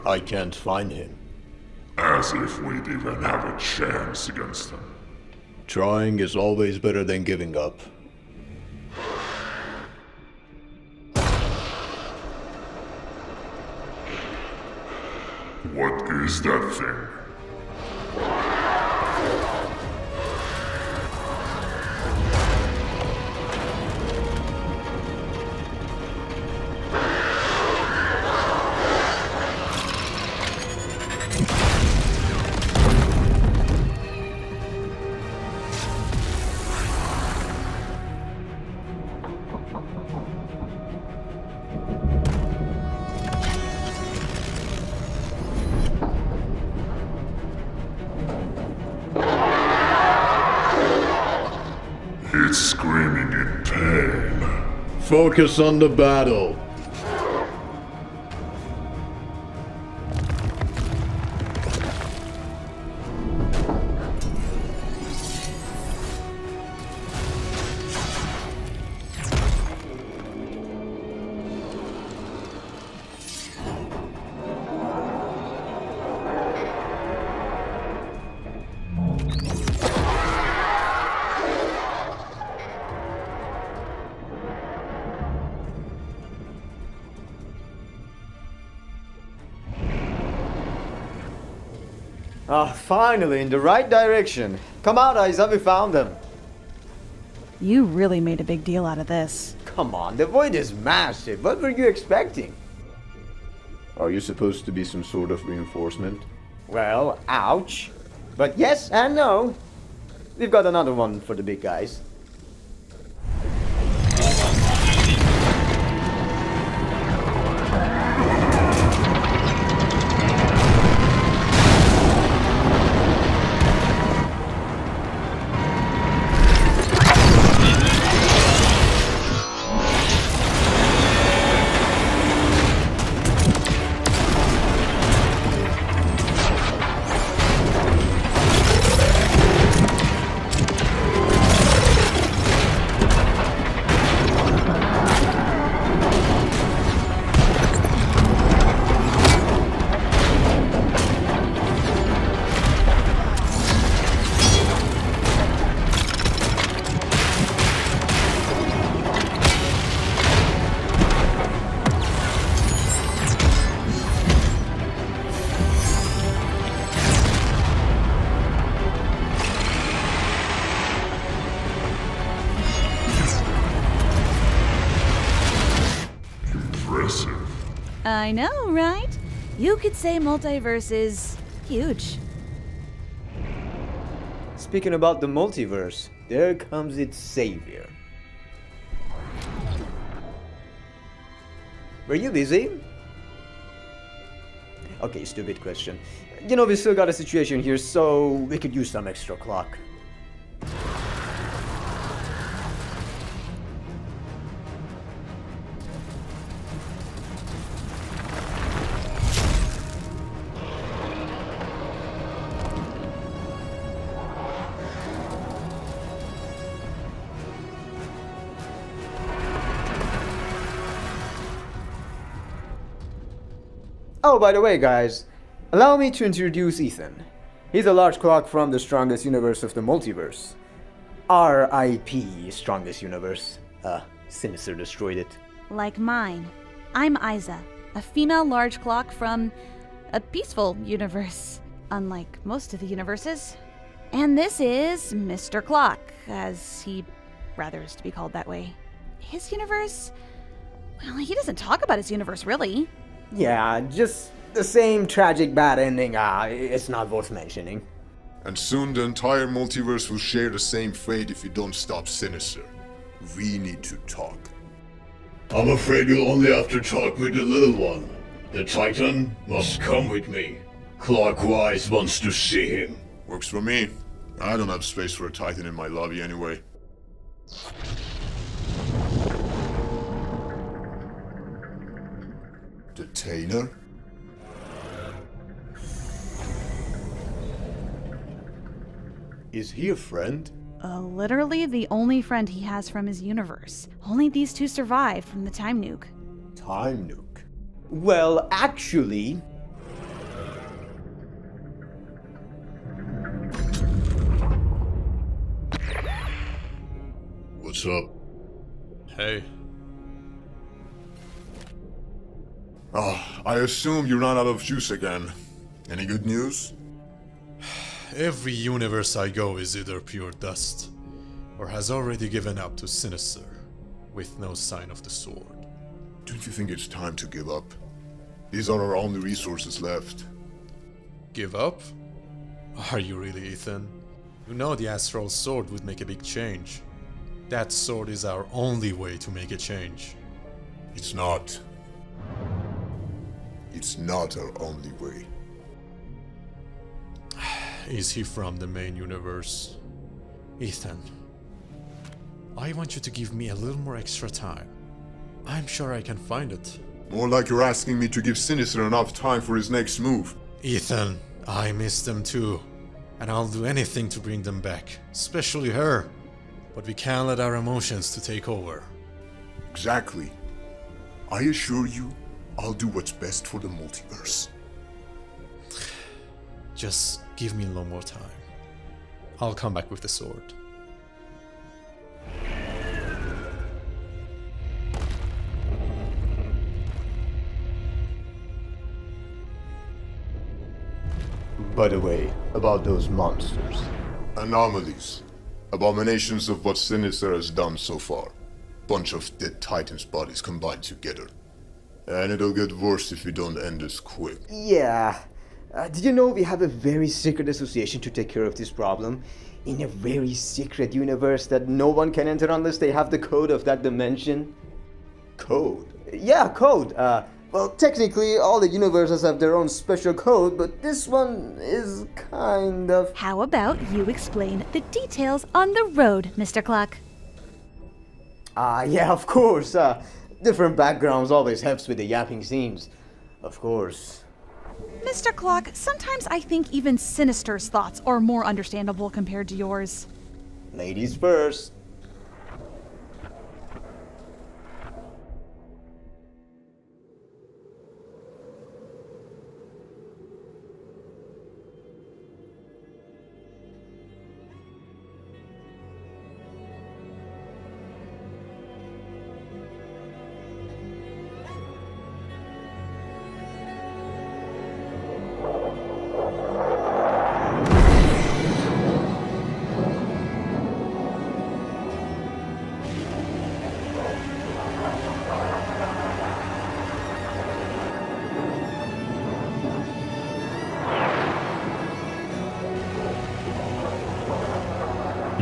I can't find him. As if we'd even have a chance against him. Trying is always better than giving up. What is that thing? It's screaming in pain. Focus on the battle. Ah, finally, in the right direction. Come out, Isa, we found them. You really made a big deal out of this. Come on, the void is massive. What were you expecting? Are you supposed to be some sort of reinforcement? Well, ouch. But yes and no. We've got another one for the big guys. I know, right? You could say Multiverse is huge. Speaking about the multiverse, there comes its savior. Were you busy? Okay, stupid question. You know, we still got a situation here, so we could use some extra clock. Oh, by the way, guys, allow me to introduce Ethan. He's a large clock from the strongest universe of the multiverse. R.I.P. strongest universe. Sinister destroyed it. Like mine. I'm Isa, a female large clock from a peaceful universe, unlike most of the universes. And this is Mr. Clock, as he rather is to be called that way. His universe? Well, he doesn't talk about his universe, really. Yeah, just the same tragic bad ending. It's not worth mentioning. And soon the entire multiverse will share the same fate if you don't stop Sinister. We need to talk. I'm afraid you'll only have to talk with the little one. The Titan must come with me. Clockwise wants to see him. Works for me. I don't have space for a Titan in my lobby anyway. Detainer? Is he a friend? Literally the only friend he has from his universe. Only these two survived from the time nuke. Time nuke. Well, actually, What's up? Hey. I assume you ran out of juice again. Any good news? Every universe I go is either pure dust, or has already given up to Sinister, with no sign of the sword. Don't you think it's time to give up? These are our only resources left. Give up? Are you really, Ethan? You know the Astral Sword would make a big change. That sword is our only way to make a change. It's not. It's not our only way. Is he from the main universe? Ethan, I want you to give me a little more extra time. I'm sure I can find it. More like you're asking me to give Sinister enough time for his next move. Ethan, I miss them too. And I'll do anything to bring them back, especially her. But we can't let our emotions to take over. Exactly. I assure you, I'll do what's best for the multiverse. Just give me a little more time. I'll come back with the sword. By the way, about those monsters. Anomalies. Abominations of what Sinister has done so far. Bunch of dead Titans' bodies combined together. And it'll get worse if we don't end this quick. Yeah. Did you know we have a very secret association to take care of this problem? In a very secret universe that no one can enter unless they have the code of that dimension? Code? Yeah, code. Well, technically, all the universes have their own special code, but this one is kind of... How about you explain the details on the road, Mr. Clock? Yeah, of course. Different backgrounds always helps with the yapping scenes. Of course. Mr. Clock, sometimes I think even Sinister's thoughts are more understandable compared to yours. Ladies first.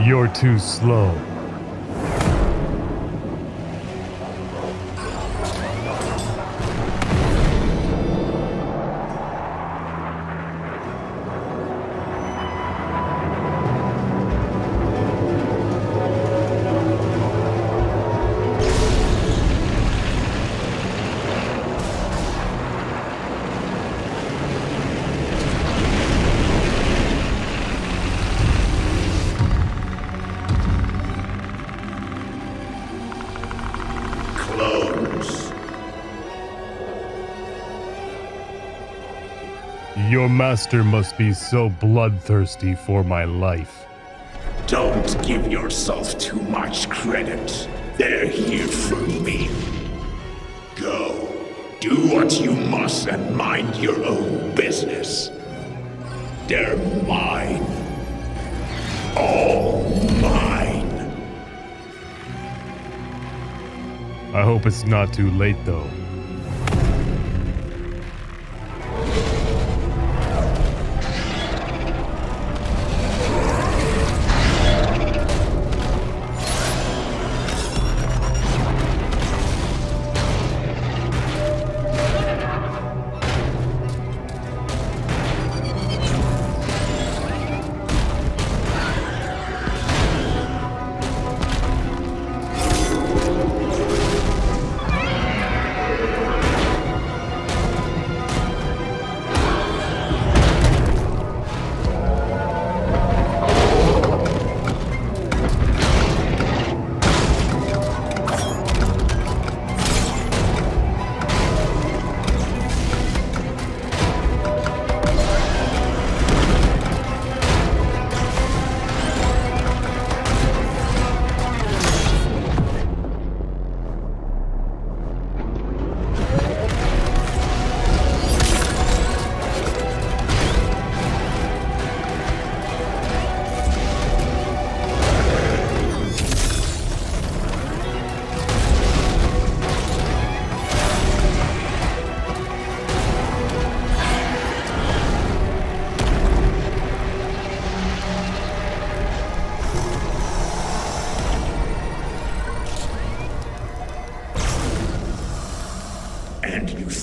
You're too slow. Your master must be so bloodthirsty for my life. Don't give yourself too much credit. They're here for me. Go. Do what you must and mind your own business. They're mine. All mine. I hope it's not too late, though.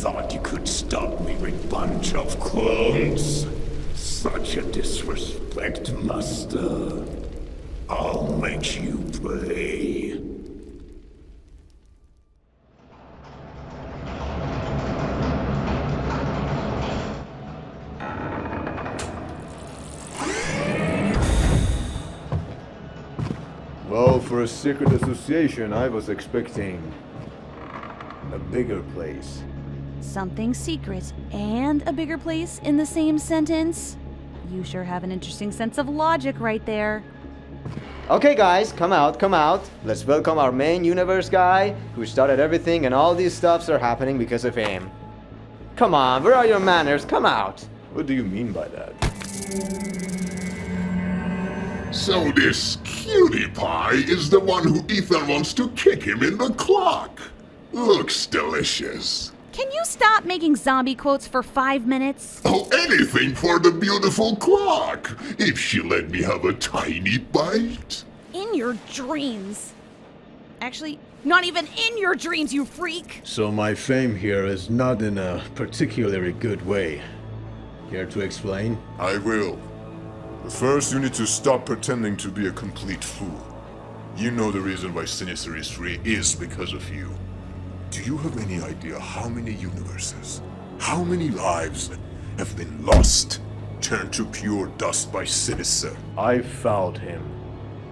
thought you could stop me with bunch of clones? Such a disrespect, Master. I'll make you pay. Well, for a secret association, I was expecting a bigger place. Something secret and a bigger place in the same sentence? You sure have an interesting sense of logic right there. Okay guys, come out, come out. Let's welcome our main universe guy, who started everything, and all these stuffs are happening because of him. Come on, where are your manners? Come out. What do you mean by that? So this cutie pie is the one who Ethan wants to kick him in the clock. Looks delicious. Can you stop making zombie quotes for 5 minutes? Oh, anything for the beautiful clock, if she let me have a tiny bite. In your dreams. Actually, not even in your dreams, you freak! So my fame here is not in a particularly good way. Care to explain? I will. But first, you need to stop pretending to be a complete fool. You know the reason why Sinister is free is because of you. Do you have any idea how many universes, how many lives have been lost, turned to pure dust by Sinister? I found him.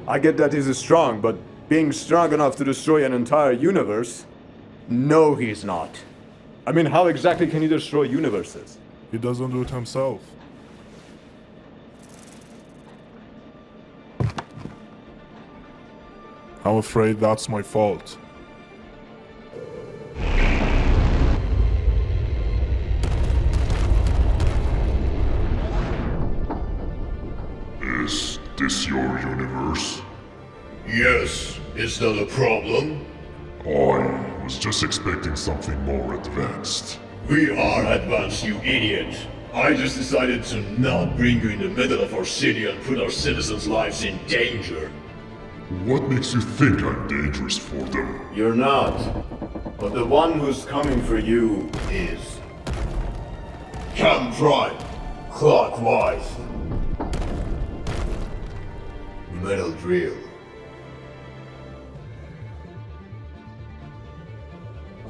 I get that he's strong, but being strong enough to destroy an entire universe? No, he's not. I mean, how exactly can he destroy universes? He doesn't do it himself. I'm afraid that's my fault. Is this your universe? Yes, is that a problem? I was just expecting something more advanced. We are advanced, you idiot. I just decided to not bring you in the middle of our city and put our citizens' lives in danger. What makes you think I'm dangerous for them? You're not. But the one who's coming for you is. Cam Prime, clockwise. Metal drill.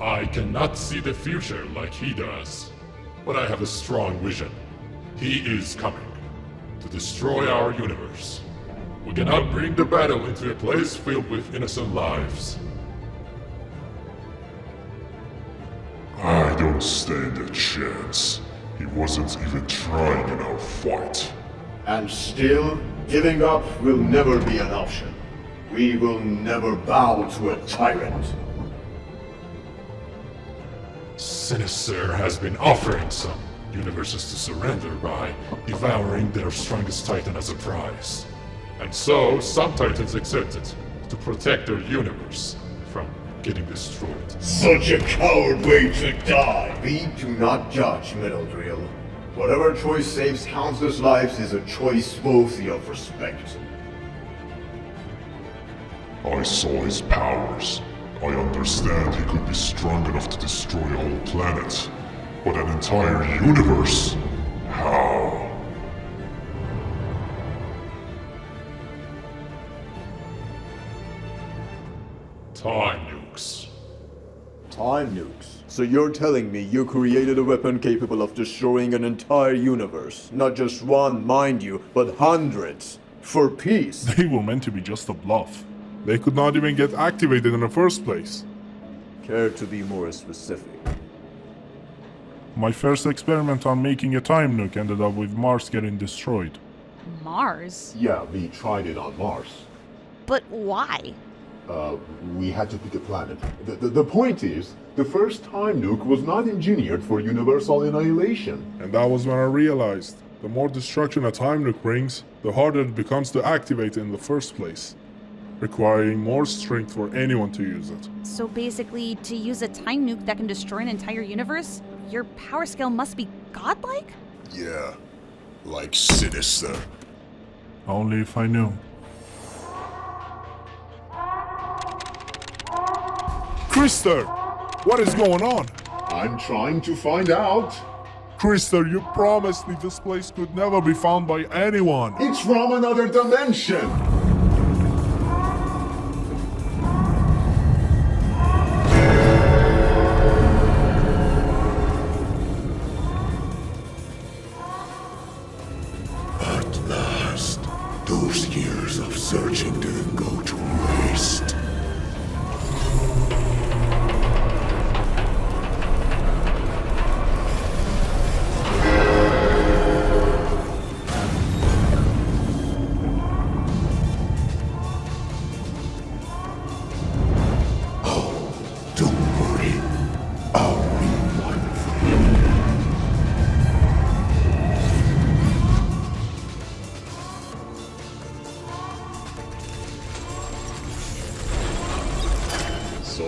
I cannot see the future like he does, but I have a strong vision. He is coming to destroy our universe. We cannot bring the battle into a place filled with innocent lives. I don't stand a chance. He wasn't even trying in our fight. And still, giving up will never be an option. We will never bow to a tyrant. Sinister has been offering some universes to surrender by devouring their strongest titan as a prize. And so, some titans accepted to protect their universe from getting destroyed. Such a coward way to die! We do not judge, Metal Drill. Whatever choice saves countless lives is a choice worthy of respect. I saw his powers. I understand he could be strong enough to destroy a whole planet. But an entire universe? How? Time nukes. Time nukes. So you're telling me you created a weapon capable of destroying an entire universe? Not just one, mind you, but hundreds. For peace. They were meant to be just a bluff. They could not even get activated in the first place. Care to be more specific? My first experiment on making a time nuke ended up with Mars getting destroyed. Mars? Yeah, we tried it on Mars. But why? We had to pick a planet. The point is, the first time nuke was not engineered for universal annihilation. And that was when I realized, the more destruction a time nuke brings, the harder it becomes to activate it in the first place, requiring more strength for anyone to use it. So basically, to use a time nuke that can destroy an entire universe, your power scale must be godlike? Yeah, like Sinister. Only if I knew. Krister! What is going on? I'm trying to find out. Krister, you promised me this place could never be found by anyone. It's from another dimension. At last, those years of searching didn't go to waste. Don't worry, I'll be one for you. So?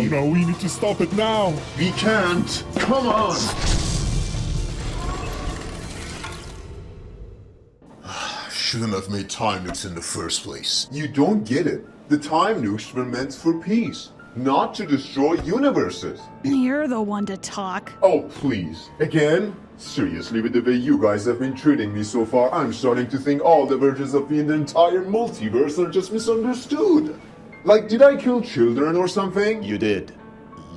No, we need to stop it now. We can't. Come on. Shouldn't have made time nukes in the first place. You don't get it. The time nukes were meant for peace, not to destroy universes. You're the one to talk. Oh, please. Again? Seriously, with the way you guys have been treating me so far, I'm starting to think all the versions of me in the entire multiverse are just misunderstood. Like, did I kill children or something? You did.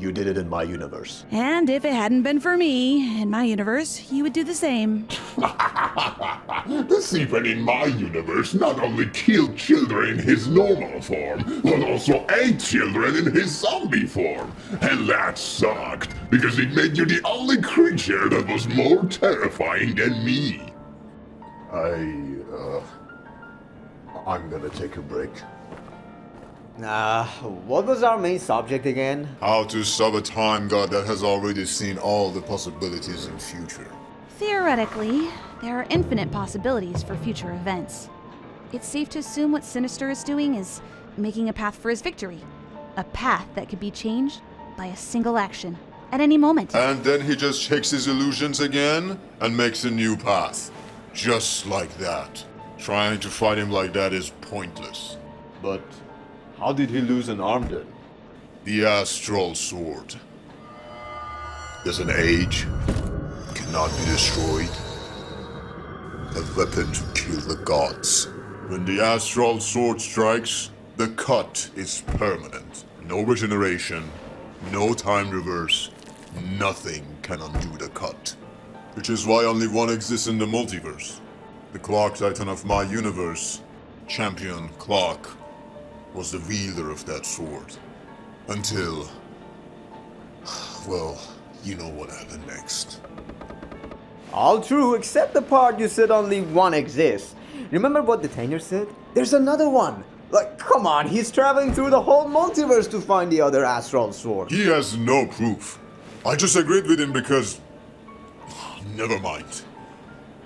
You did it in my universe. And if it hadn't been for me, in my universe, you would do the same. The Seaman in my universe not only killed children in his normal form, but also ate children in his zombie form. And that sucked, because it made you the only creature that was more terrifying than me. I'm gonna take a break. What was our main subject again? How to stop a time god that has already seen all the possibilities in future. Theoretically, there are infinite possibilities for future events. It's safe to assume what Sinister is doing is making a path for his victory. A path that could be changed by a single action, at any moment. And then he just checks his illusions again and makes a new path. Just like that. Trying to fight him like that is pointless. But how did he lose an arm then? The astral sword. Doesn't age, cannot be destroyed. A weapon to kill the gods. When the astral sword strikes, the cut is permanent. No regeneration, no time reverse, nothing can undo the cut. Which is why only one exists in the multiverse. The Clock Titan of my universe, Champion Clock, was the wielder of that sword. Until... well, you know what happened next. All true, except the part you said only one exists. Remember what the Tainer said? There's another one! Like, come on, he's traveling through the whole multiverse to find the other astral sword. He has no proof. I just agreed with him because... never mind.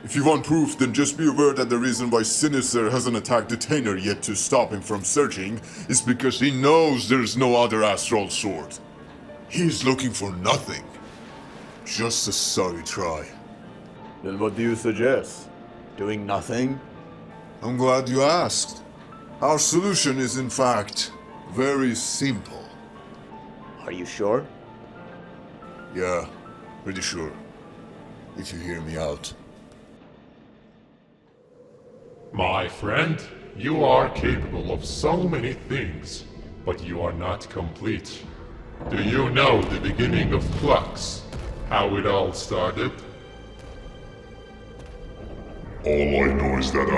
If you want proof, then just be aware that the reason why Sinister hasn't attacked the Tainer yet to stop him from searching is because he knows there's no other astral sword. He's looking for nothing. Just a sorry try. Then what do you suggest? Doing nothing? I'm glad you asked. Our solution is in fact very simple. Are you sure? Yeah, pretty sure. If you hear me out. My friend, you are capable of so many things, but you are not complete. Do you know the beginning of Flux? How it all started? All I know is that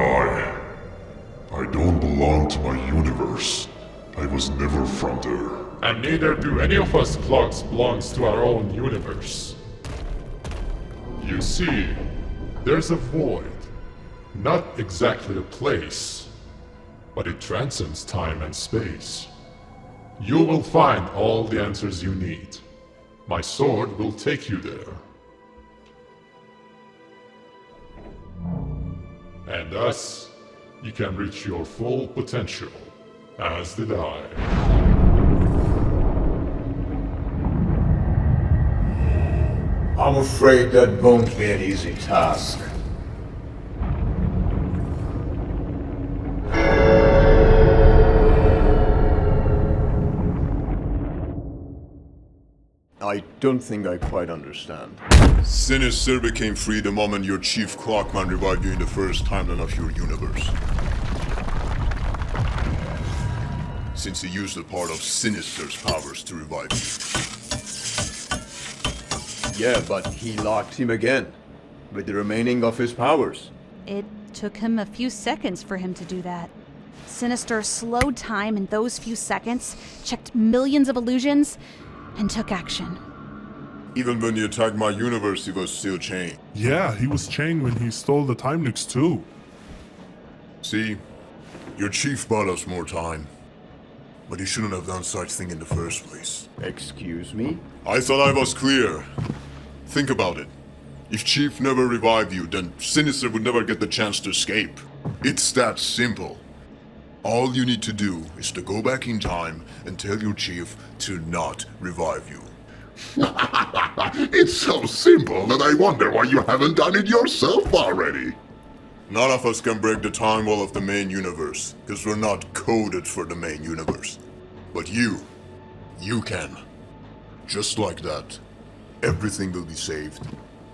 I don't belong to my universe. I was never from there. And neither do any of us Flux belongs to our own universe. You see, there's a void. Not exactly a place, but it transcends time and space. You will find all the answers you need. My sword will take you there. And thus, you can reach your full potential, as did I. I'm afraid that won't be an easy task. don't think I quite understand. Sinister became free the moment your chief clockman revived you in the first timeline of your universe. Since he used a part of Sinister's powers to revive you. Yeah, but he locked him again, with the remaining of his powers. It took him a few seconds for him to do that. Sinister slowed time in those few seconds, checked millions of illusions, and took action. Even when he attacked my universe, he was still chained. Yeah, he was chained when he stole the time nukes too. See, your chief bought us more time. But he shouldn't have done such thing in the first place. Excuse me? I thought I was clear. Think about it. If Chief never revived you, then Sinister would never get the chance to escape. It's that simple. All you need to do is to go back in time and tell your Chief to not revive you. It's so simple that I wonder why you haven't done it yourself already. None of us can break the time wall of the main universe, because we're not coded for the main universe. But you can. Just like that, everything will be saved.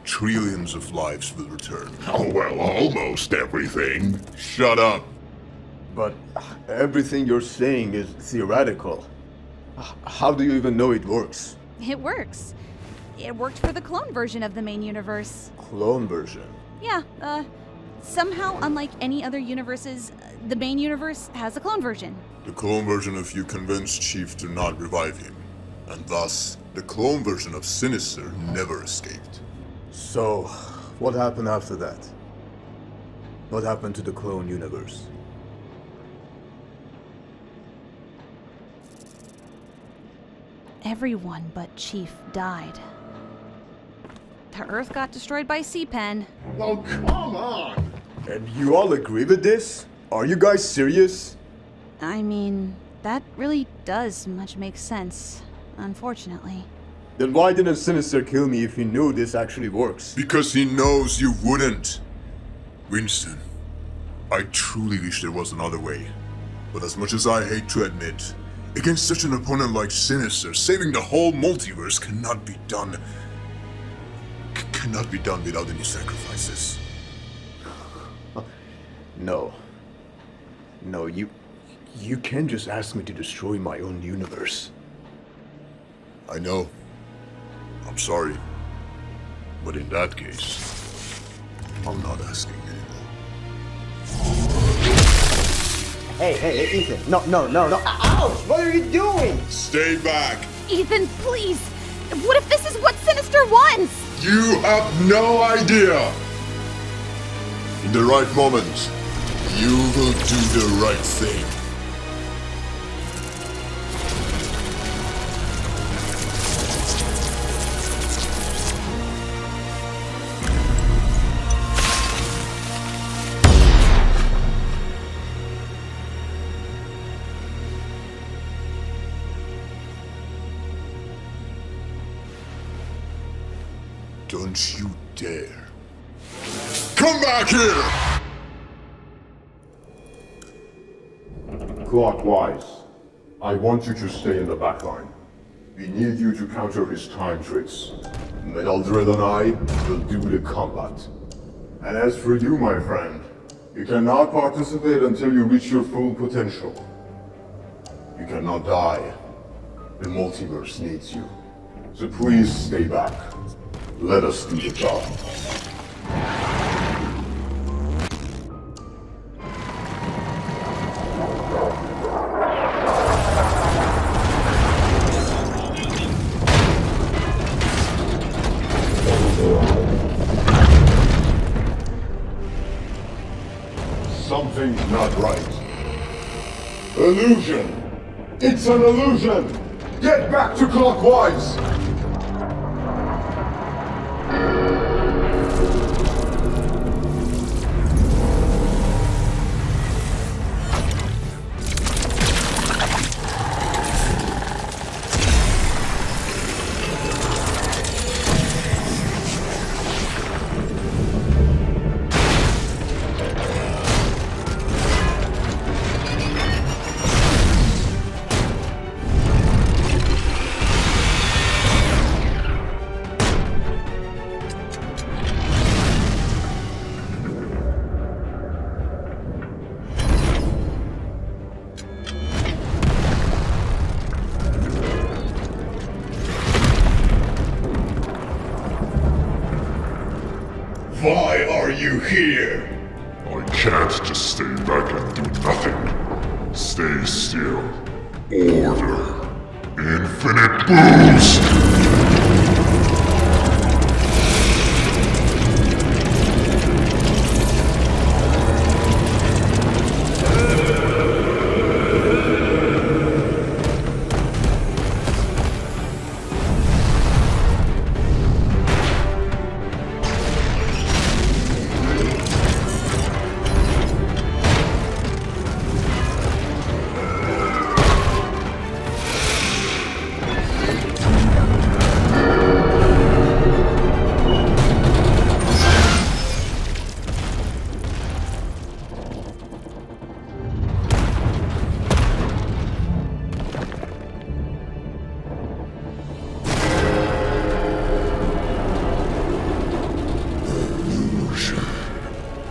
Trillions of lives will return. Oh, well, almost everything. Shut up. But everything you're saying is theoretical. How do you even know it works? It works. It worked for the clone version of the main universe. Clone version? Yeah, somehow, unlike any other universes, the main universe has a clone version. The clone version of you convinced Chief to not revive him, and thus, the clone version of Sinister never escaped. So, what happened after that? What happened to the clone universe? Everyone but Chief died. The Earth got destroyed by C-Pen. Oh, come on! And you all agree with this? Are you guys serious? I mean, that really does much make sense, unfortunately. Then why didn't Sinister kill me if he knew this actually works? Because he knows you wouldn't. Winston, I truly wish there was another way. But as much as I hate to admit, against such an opponent like Sinister, saving the whole multiverse cannot be done without any sacrifices. No. No, you can't just ask me to destroy my own universe. I know. I'm sorry. But in that case, I'm not asking anymore. Hey, Ethan. No. Ouch! What are you doing? Stay back! Ethan, please! What if this is what Sinister wants? You have no idea! In the right moment, you will do the right thing. Don't you dare. Come back here! Clockwise, I want you to stay in the back line. We need you to counter his time tricks. Meldred and I will do the combat. And as for you, my friend, you cannot participate until you reach your full potential. You cannot die. The multiverse needs you. So please stay back. Let us do the job. Something's not right. Illusion! It's an illusion! Get back to Clockwise! you here? I can't just stay back and do nothing. Stay still. Order. Infinite boost!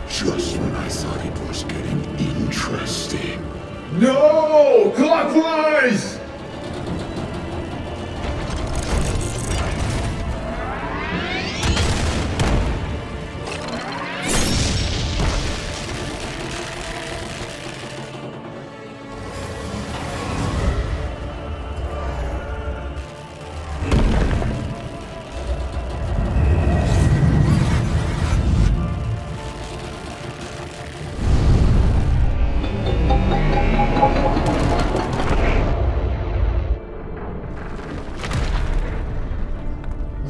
Just when I thought it was getting interesting. No! Clockwise!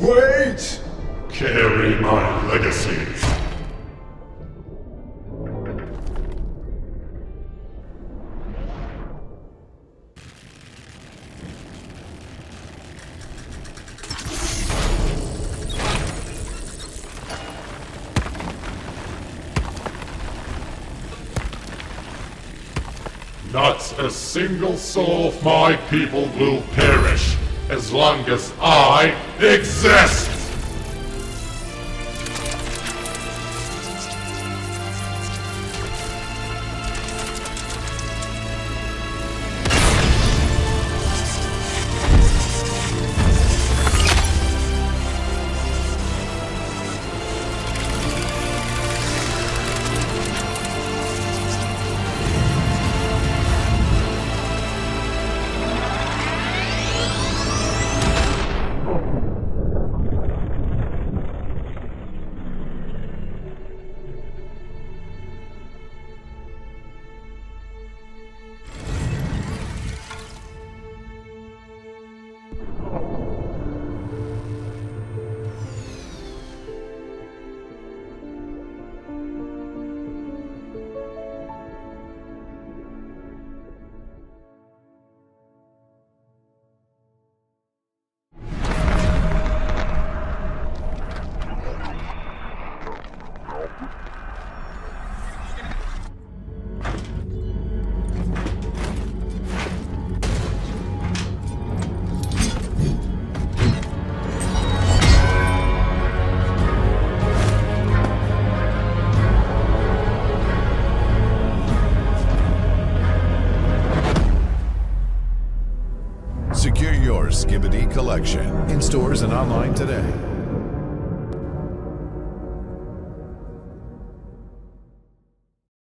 Wait! Carry my legacy. Not a single soul of my people will perish as long as I exist! Secure your Skebidy collection in stores and online today.